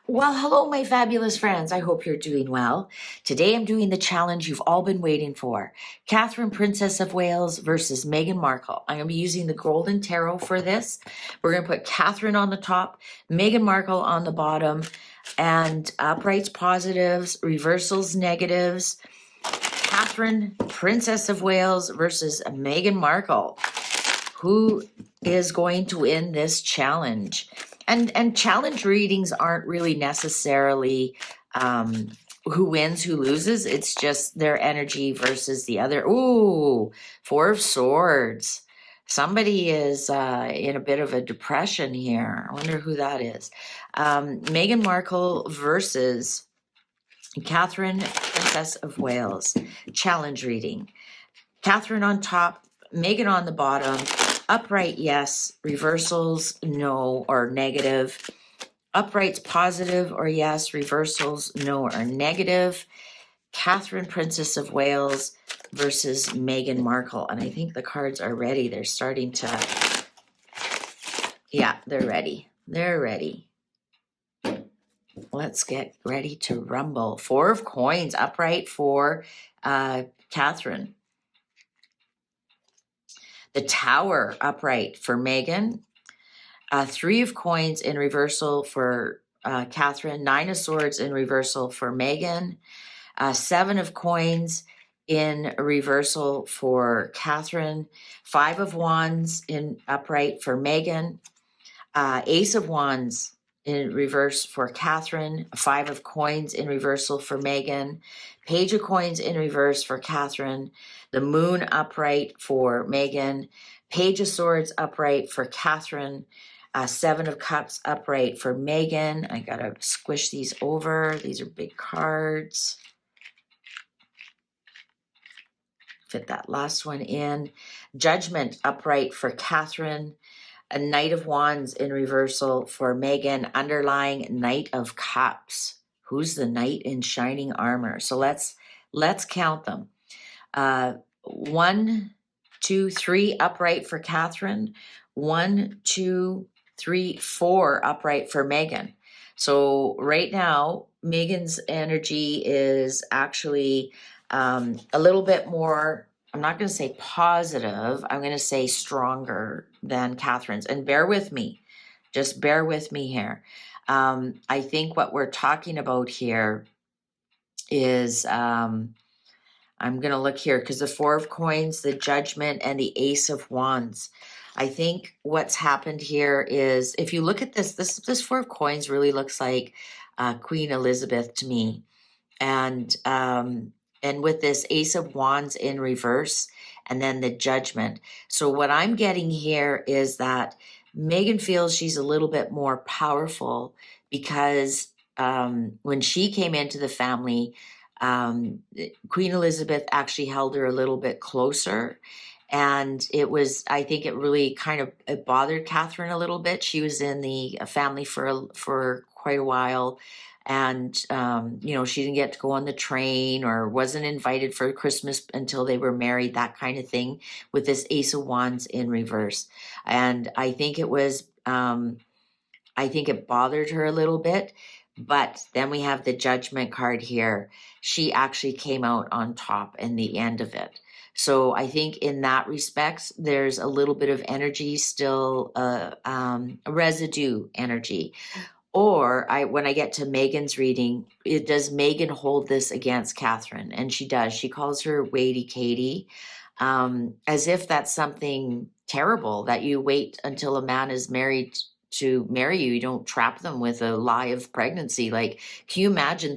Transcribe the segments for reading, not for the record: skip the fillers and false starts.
Well, hello, my fabulous friends. I hope you're doing well. Today I'm doing the challenge you've all been waiting for. Catherine, Princess of Wales versus Meghan Markle. I'm going to be using the Golden Tarot for this. We're going to put Catherine on the top, Meghan Markle on the bottom, and uprights positives, reversals negatives. Catherine, Princess of Wales versus Meghan Markle. Who is going to win this challenge? And challenge readings aren't really necessarily who wins, who loses. It's just their energy versus the other. Ooh, Four of Swords. Somebody is in a bit of a depression here. I wonder who that is. Meghan Markle versus Catherine, Princess of Wales. Challenge reading. Catherine on top, Meghan on the bottom. Upright, yes. Reversals, no or negative. Uprights, positive or yes. Reversals, no or negative. Catherine, Princess of Wales versus Meghan Markle. And I think the cards are ready. They're starting to, yeah, they're ready. They're ready. Let's get ready to rumble. Four of Coins, upright for Catherine. The Tower, upright for Meghan. Three of Coins in reversal for Catherine. Nine of Swords in reversal for Meghan. Seven of Coins in reversal for Catherine. Five of Wands in upright for Meghan. Ace of Wands in reverse for Catherine. Five of Coins in reversal for Meghan. Page of Coins in reverse for Catherine. The Moon upright for Meghan. Page of Swords upright for Catherine. Seven of Cups upright for Meghan. I gotta squish these over. These are big cards. Fit that last one in. Judgment upright for Catherine. A Knight of Wands in reversal for Meghan. Underlying Knight of Cups. Who's the knight in shining armor? So let's count them. 1, 2, 3 upright for Catherine. 1, 2, 3, 4 upright for Meghan. So right now, Meghan's energy is actually a little bit more, I'm not going to say positive, I'm going to say stronger than Catherine's. And bear with me, just bear with me here. I think what we're talking about here is, I'm going to look here because the Four of Coins, the Judgment, and the Ace of Wands. I think what's happened here is, if you look at this Four of Coins really looks like Queen Elizabeth to me. And with this Ace of Wands in reverse, and then the Judgment. So what I'm getting here is that Meghan feels she's a little bit more powerful because when she came into the family, Queen Elizabeth actually held her a little bit closer. And I think it really it bothered Catherine a little bit. She was in the family for quite a while. And, she didn't get to go on the train or wasn't invited for Christmas until they were married, that kind of thing, with this Ace of Wands in reverse. And I think it bothered her a little bit. But then we have the Judgment card here. She actually came out on top in the end of it. So I think in that respect, there's a little bit of energy still, residue energy. Or when I get to Meghan's reading, does Meghan hold this against Catherine? And she does. She calls her Waity Katie, as if that's something terrible, that you wait until a man is married to marry you. You don't trap them with a lie of pregnancy. Like, can you imagine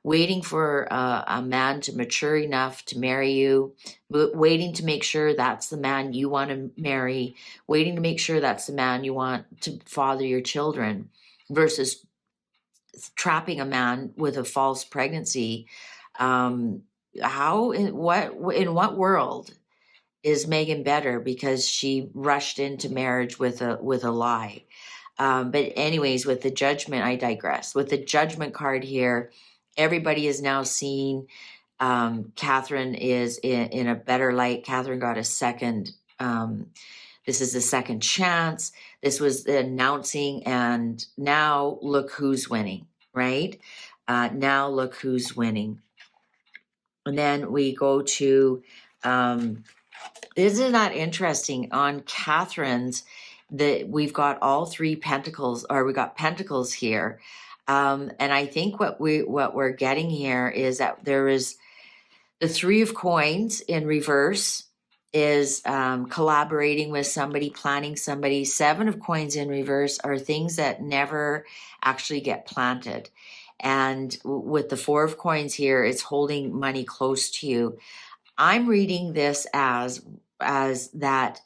waiting for a man to mature enough to marry you, waiting to make sure that's the man you want to marry, waiting to make sure that's the man you want to father your children, versus trapping a man with a false pregnancy? In what world is Meghan better because she rushed into marriage with a lie? But anyways, with the Judgment, I digress. With the Judgment card here, everybody is now seeing Catherine is in a better light. Catherine got a second. This is a second chance. This was the announcing, and now look who's winning, right? Now look who's winning. And then we go to, isn't that interesting? On Catherine's, we've got all three pentacles, or we got pentacles here. And I think what we're getting here is that there is the Three of Coins in reverse is collaborating with somebody, planning somebody. Seven of Coins in reverse are things that never actually get planted. And with the Four of Coins here, it's holding money close to you. I'm reading this as that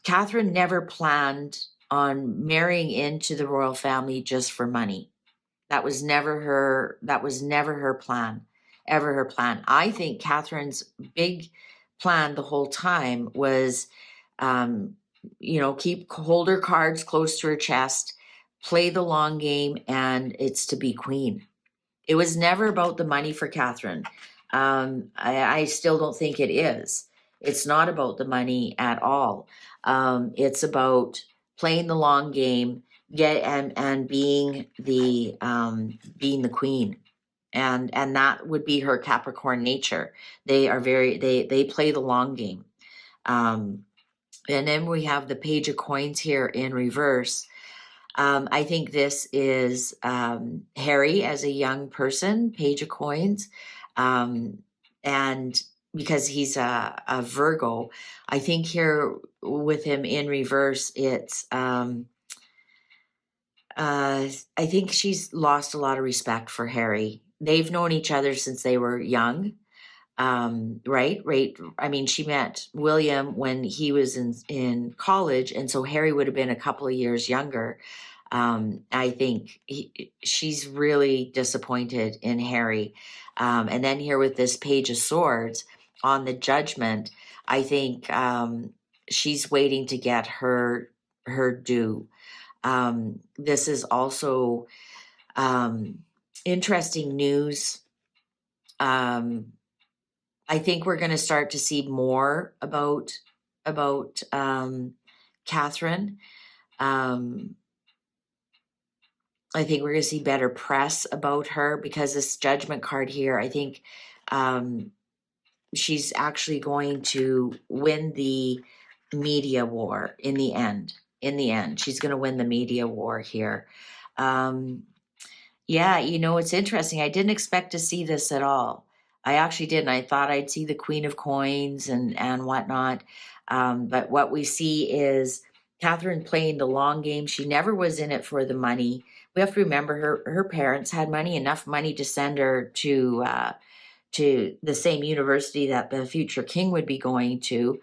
Catherine never planned on marrying into the royal family just for money. That was never her plan, ever her plan. I think Catherine's big plan the whole time was, hold her cards close to her chest, play the long game, and it's to be queen. It was never about the money for Catherine. I still don't think it is. It's not about the money at all. It's about playing the long game, and being the queen, and that would be her Capricorn nature. They are they play the long game. And then we have the Page of Coins here in reverse. I think this is Harry as a young person, Page of Coins. And because he's a Virgo, I think here with him in reverse, it's, I think she's lost a lot of respect for Harry. They've known each other since they were young. Right. I mean, she met William when he was in college, and so Harry would have been a couple of years younger. I think she's really disappointed in Harry. And then here with this Page of Swords on the Judgment, I think she's waiting to get her due. This is also interesting news. I think we're going to start to see more about Catherine. I think we're going to see better press about her because this Judgment card here, I think she's actually going to win the media war in the end. She's going to win the media war here. Yeah, it's interesting. I didn't expect to see this at all. I actually didn't. I thought I'd see the Queen of Coins and whatnot. But what we see is Catherine playing the long game. She never was in it for the money. We have to remember her parents had money, enough money to send her to the same university that the future king would be going to.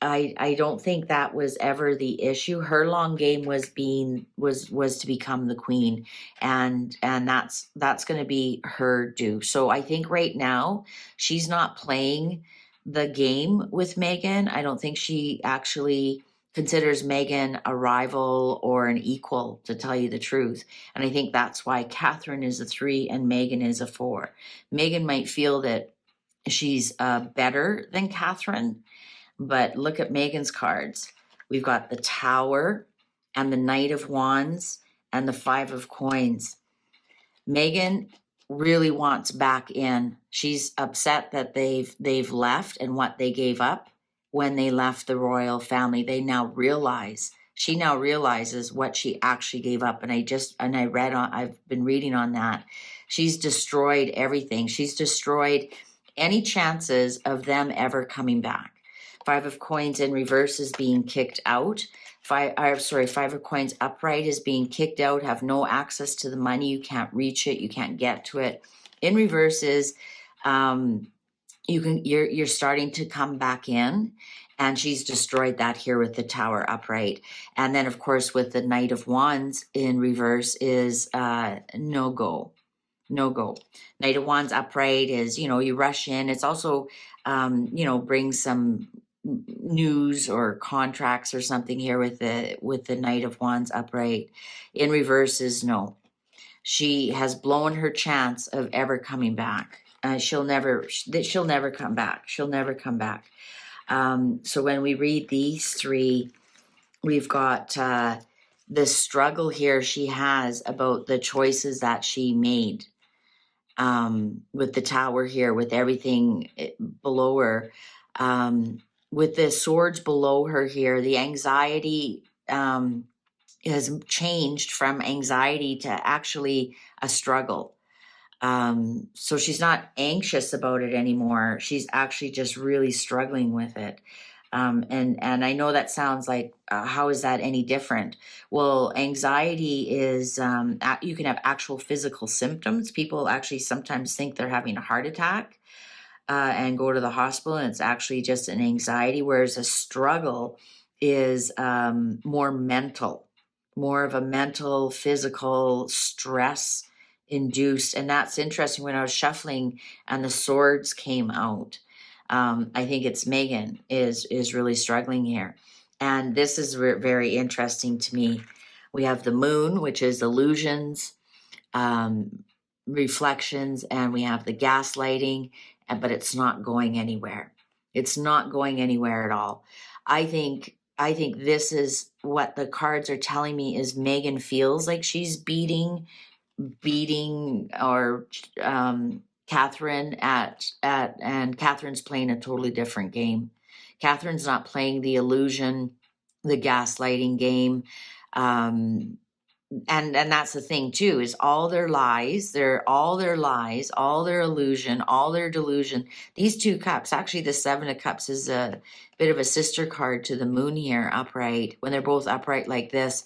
I don't think that was ever the issue. Her long game was to become the queen, and that's going to be her due. So I think right now she's not playing the game with Meghan. I don't think she actually considers Meghan a rival or an equal, to tell you the truth. And I think that's why Catherine is a 3 and Meghan is a 4. Meghan might feel that she's better than Catherine, but look at Meghan's cards. We've got the Tower and the Knight of Wands and the 5 of Coins. Meghan really wants back in. She's upset that they've left and what they gave up when they left the royal family. She now realizes what she actually gave up. And I've been reading on that. She's destroyed everything. She's destroyed any chances of them ever coming back. 5 of Coins in reverse is being kicked out. 5 of Coins upright is being kicked out, have no access to the money. You can't reach it. You can't get to it. In reverse is you're starting to come back in, and she's destroyed that here with the Tower upright. And then of course with the Knight of Wands in reverse is no go. Knight of Wands upright is, you rush in. It's also brings some news or contracts or something here with the Knight of Wands upright. In reverse is no. She has blown her chance of ever coming back. She'll never come back. So when we read these three we've got the struggle here she has about the choices that she made, with the Tower here, with everything below her, with the swords below her here, the anxiety has changed from anxiety to actually a struggle. So she's not anxious about it anymore. She's actually just really struggling with it. And I know that sounds like, how is that any different? Well, anxiety is, you can have actual physical symptoms. People actually sometimes think they're having a heart attack, and go to the hospital, and it's actually just an anxiety, whereas a struggle is, more mental, more of a mental, physical stress induced. And that's interesting. When I was shuffling and the swords came out, I think it's Meghan is really struggling here. And this is very interesting to me. We have the moon, which is illusions, um, reflections, and we have the gaslighting, but it's not going anywhere. It's not going anywhere at all. I think this is what the cards are telling me, is Meghan feels like she's beating or Catherine and Catherine's playing a totally different game. Catherine's not playing the illusion, the gaslighting game. And that's the thing too, is all their lies, all their illusion, all their delusion. These two cups, actually the Seven of Cups is a bit of a sister card to the moon here upright. When they're both upright like this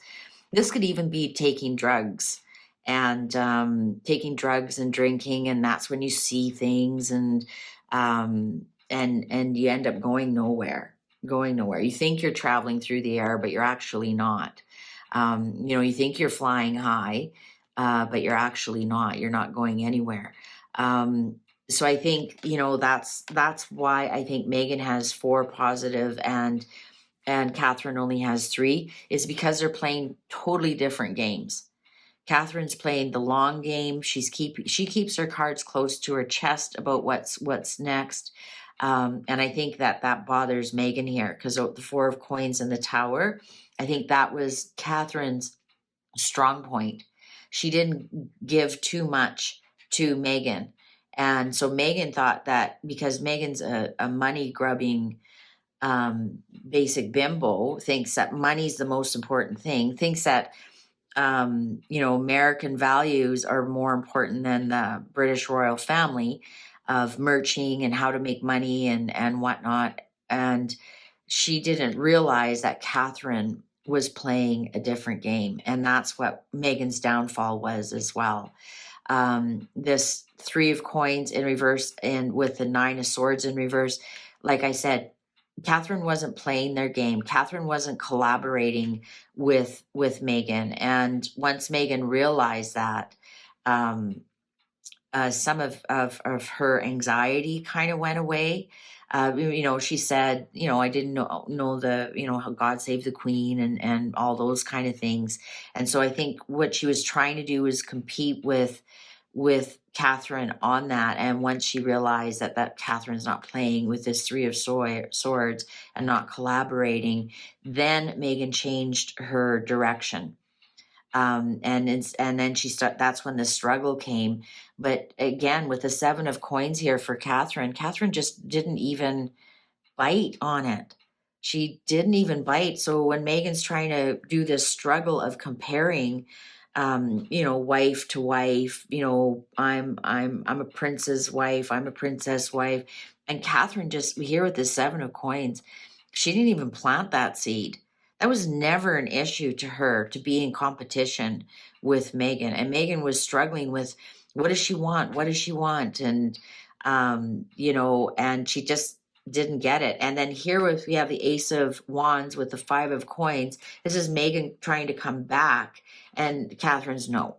could even be taking drugs and drinking, and that's when you see things, and you end up going nowhere. You think you're traveling through the air, but you're actually not. You think you're flying high, but you're actually not. You're not going anywhere. So I think, that's why I think Meghan has 4 positive and Catherine only has 3, is because they're playing totally different games. Catherine's playing the long game. She keeps her cards close to her chest about what's next. And I think that bothers Meghan here, because the 4 of Coins and the Tower, I think that was Catherine's strong point. She didn't give too much to Meghan. And so Meghan thought that because Meghan's a money grubbing, basic bimbo, thinks that money's the most important thing, thinks that, American values are more important than the British royal family of merching and how to make money and whatnot. And she didn't realize that Catherine was playing a different game. And that's what Meghan's downfall was as well. This 3 of Coins in reverse, and with the 9 of Swords in reverse, like I said, Catherine wasn't playing their game. Catherine wasn't collaborating with Meghan. And once Meghan realized that, some of her anxiety kind of went away. She said, I didn't know how God saved the Queen and all those kind of things. And so I think what she was trying to do was compete with Catherine on that. And once she realized that Catherine's not playing with this 3 of Swords and not collaborating, then Meghan changed her direction. And then that's when the struggle came. But again, with the 7 of Coins here for Catherine just didn't even bite on it. She didn't even bite. So when Meghan's trying to do this struggle of comparing, wife to wife, I'm a prince's wife, I'm a princess wife. And Catherine just here with the 7 of Coins, she didn't even plant that seed. That was never an issue to her to be in competition with Meghan. And Meghan was struggling with, what does she want? What does she want? And, and she just didn't get it. And then here we have the Ace of Wands with the 5 of Coins. This is Meghan trying to come back. And Catherine's no,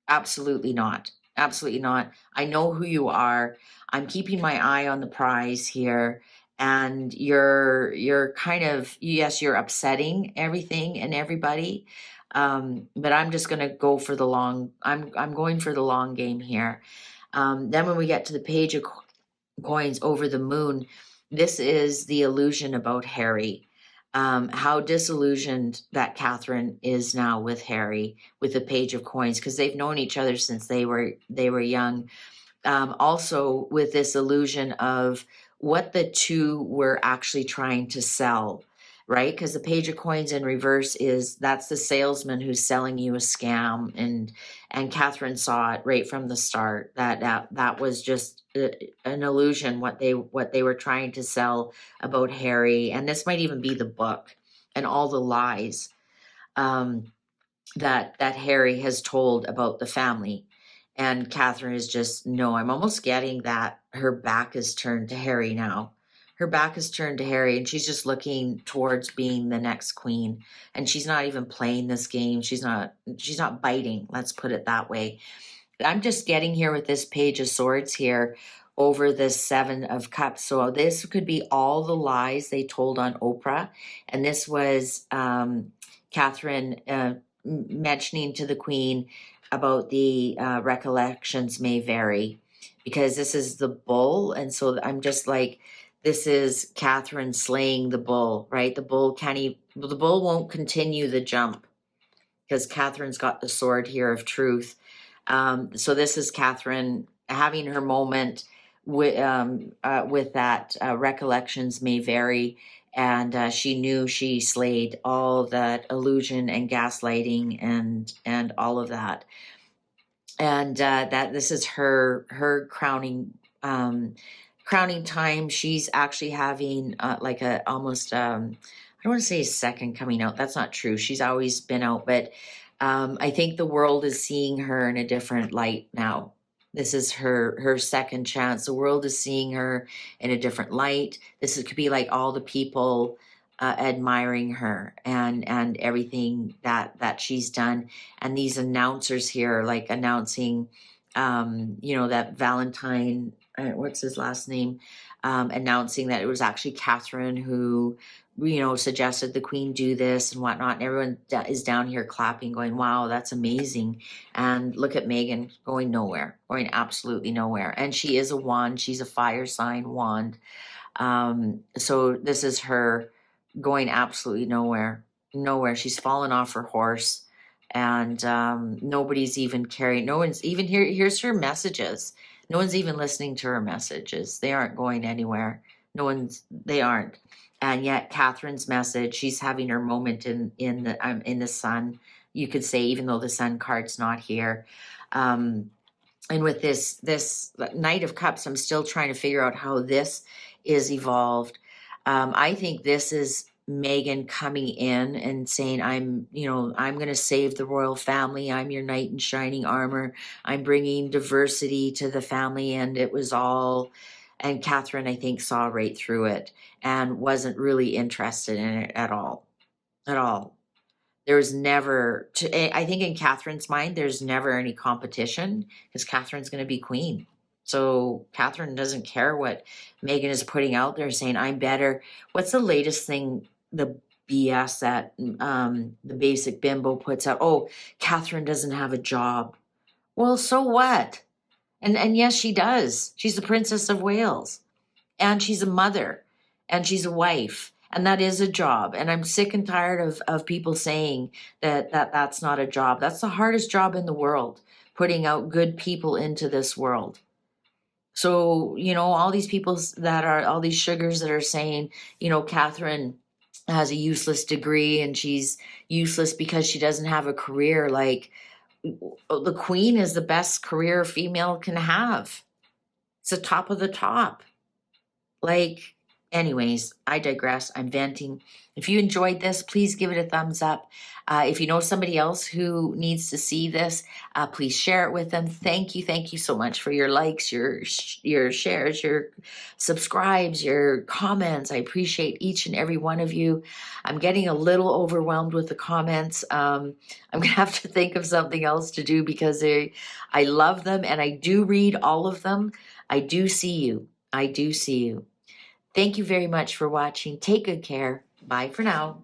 absolutely not. Absolutely not. I know who you are. I'm keeping my eye on the prize here. And you're kind of, yes, you're upsetting everything and everybody. But I'm just going to go for I'm going for the long game here. Then when we get to the Page of Coins over the moon, this is the illusion about Harry. how disillusioned that Catherine is now with Harry, with the Page of Coins, because they've known each other since they were young. Also with this illusion of what the two were actually trying to sell, right? Because the Page of Coins in reverse that's the salesman who's selling you a scam, and Catherine saw it right from the start that was just an illusion, what they were trying to sell about Harry. And this might even be the book and all the lies that Harry has told about the family. And Catherine is just, no, I'm almost getting that her back is turned to Harry now. Her back is turned to Harry, and she's just looking towards being the next queen. And she's not even playing this game. She's not biting. Let's put it that way. I'm just getting here with this Page of Swords here over the Seven of Cups. So this could be all the lies they told on Oprah. And this was Catherine mentioning to the Queen about the recollections may vary, because this is the bull. And so I'm just like, this is Catherine slaying the bull, right? The bull won't continue the jump, because Catherine's got the sword here of truth. So this is Catherine having her moment with that recollections may vary. And she knew she slayed all that illusion and gaslighting and all of that. And that this is her crowning time. She's actually having like a almost I don't want to say a second coming out. That's not true. She's always been out, but I think the world is seeing her in a different light now. This is her second chance. The world is seeing her in a different light. Could be like all the people admiring her and everything that she's done. And these announcers here, like announcing, that Valentine, what's his last name? Announcing that it was actually Catherine who, suggested the Queen do this and whatnot. And everyone is down here clapping, going, wow, that's amazing. And look at Meghan going nowhere, going absolutely nowhere. And she is a wand. She's a fire sign wand. So this is her going absolutely nowhere. She's fallen off her horse, and nobody's even carrying. No one's even here. Here's her messages. No one's even listening to her messages. They aren't going anywhere. They aren't. And yet Catherine's message, she's having her moment in the sun, you could say, even though the sun card's not here. And with this Knight of Cups, I'm still trying to figure out how this is evolved. I think this is Meghan coming in and saying, I'm going to save the royal family. I'm your knight in shining armor. I'm bringing diversity to the family. And it was all, and Catherine, I think, saw right through it and wasn't really interested in it at all. There was never, I think in Catherine's mind, there's never any competition, because Catherine's going to be queen. So Catherine doesn't care what Meghan is putting out there, saying, I'm better. What's the latest thing, the BS that the basic bimbo puts out? Oh, Catherine doesn't have a job. Well, so what? And yes, she does. She's the Princess of Wales. And she's a mother. And she's a wife. And that is a job. And I'm sick and tired of people saying that's not a job. That's the hardest job in the world, putting out good people into this world. So, all these people all these sugars that are saying, Catherine has a useless degree and she's useless because she doesn't have a career. Like, the Queen is the best career a female can have. It's the top of the top. Like, anyways, I digress. I'm venting. If you enjoyed this, please give it a thumbs up. If you know somebody else who needs to see this, please share it with them. Thank you so much for your likes, your shares, your subscribes, your comments. I appreciate each and every one of you. I'm getting a little overwhelmed with the comments. I'm going to have to think of something else to do, because I love them and I do read all of them. I do see you. Thank you very much for watching. Take good care. Bye for now.